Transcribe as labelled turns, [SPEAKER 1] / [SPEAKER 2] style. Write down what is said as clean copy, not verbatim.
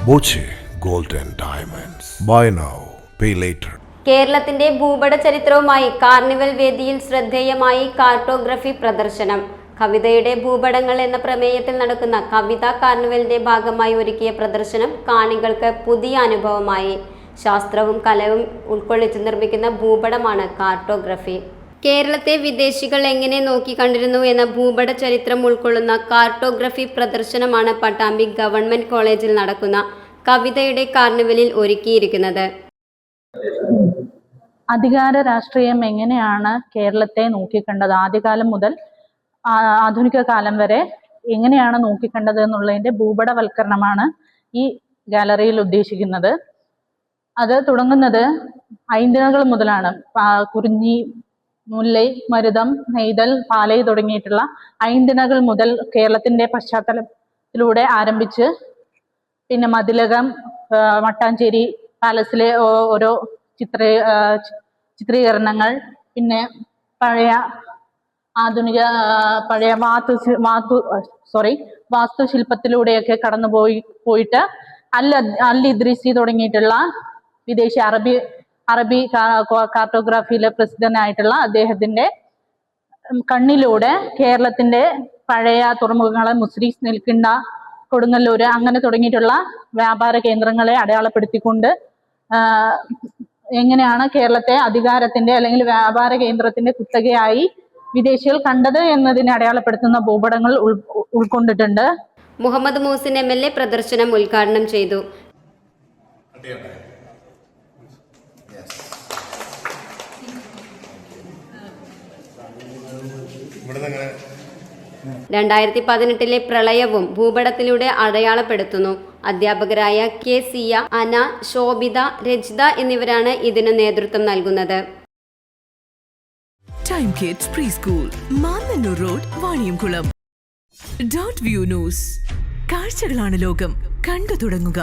[SPEAKER 1] Boche gold and diamonds. Buy now pay later.
[SPEAKER 2] കേരളത്തിന്റെ ഭൂപട ചരിത്രവുമായി carnival വേദിയിൽ ശ്രദ്ധേയമായി കാർട്ടോഗ്രഫി പ്രദർശനം. കവിതയുടെ ഭൂപടങ്ങൾ എന്ന പ്രമേയത്തിൽ നടക്കുന്ന കവിതാ കാർണിവലിന്റെ ഭാഗമായി ഒരുക്കിയ പ്രദർശനം കാണികൾക്ക് പുതിയ അനുഭവമായി. ശാസ്ത്രവും കലയും ഉൾക്കൊള്ളിച്ച് നിർമ്മിക്കുന്ന ഭൂപടമാണ് കാർട്ടോഗ്രഫി. കേരളത്തെ വിദേശികൾ എങ്ങനെ നോക്കിക്കണ്ടിരുന്നു എന്ന ഭൂപട ചരിത്രം ഉൾക്കൊള്ളുന്ന കാർട്ടോഗ്രഫി പ്രദർശനമാണ് പട്ടാമ്പി ഗവൺമെന്റ് കോളേജിൽ നടക്കുന്ന കവിതയുടെ കാർണിവലിൽ ഒരുക്കിയിരിക്കുന്നത്.
[SPEAKER 3] അധികാര രാഷ്ട്രീയം എങ്ങനെയാണ് കേരളത്തെ നോക്കിക്കണ്ടത്, ആദ്യകാലം മുതൽ ആധുനിക കാലം വരെ എങ്ങനെയാണ് നോക്കിക്കണ്ടത് എന്നുള്ളതിന്റെ ഭൂപടവൽക്കരണമാണ് ഈ ഗാലറിയിൽ ഉദ്ദേശിക്കുന്നത്. അത് തുടങ്ങുന്നത് ഐന്തിണകൾ മുതലാണ്. കുറിഞ്ഞി, മുല്ലൈ, മരുതം, നെയ്തൽ, പാലൈ തുടങ്ങിയിട്ടുള്ള ഐന്തിണകൾ മുതൽ കേരളത്തിന്റെ പശ്ചാത്തലത്തിലൂടെ ആരംഭിച്ച് പിന്നെ മതിലകം, മട്ടാഞ്ചേരി പാലസിലെ ഓരോ ചിത്രീകരണങ്ങൾ, പിന്നെ പഴയ വാസ്തുശില്പത്തിലൂടെയൊക്കെ പോയിട്ട് അൽ ഇദ്രീസി തുടങ്ങിയിട്ടുള്ള വിദേശി അറബി കാർട്ടോഗ്രാഫിയിലെ പ്രസിദ്ധനായിട്ടുള്ള അദ്ദേഹത്തിന്റെ കണ്ണിലൂടെ കേരളത്തിന്റെ പഴയ തുറമുഖങ്ങളെ മുസ്രീസ്, നെൽക്കിണ്ട, കൊടുങ്ങല്ലൂര് അങ്ങനെ തുടങ്ങിയിട്ടുള്ള വ്യാപാര കേന്ദ്രങ്ങളെ അടയാളപ്പെടുത്തിക്കൊണ്ട് എങ്ങനെയാണ് കേരളത്തെ അധികാരത്തിന്റെ അല്ലെങ്കിൽ വ്യാപാര കേന്ദ്രത്തിന്റെ കുത്തകയായി വിദേശികൾ കണ്ടത് എന്നതിനെ അടയാളപ്പെടുത്തുന്ന ഭൂപടങ്ങൾ ഉൾക്കൊണ്ടിട്ടുണ്ട്.
[SPEAKER 2] മുഹമ്മദ് മൂസിൻ MLA പ്രദർശനം ഉദ്ഘാടനം ചെയ്തു. 2018 പ്രളയവും ഭൂപടത്തിലൂടെ അടയാളപ്പെടുത്തുന്നു. അധ്യാപകരായ K. സിയ, അന, ശോഭിത, രജിത എന്നിവരാണ് ഇതിന് നേതൃത്വം നൽകുന്നത്.
[SPEAKER 4] Time kids pre school, Mannannur road, Vaniyamkulam. Dot view news. കാഴ്ചകളാണ് ലോകം, കണ്ടു തുടങ്ങുക.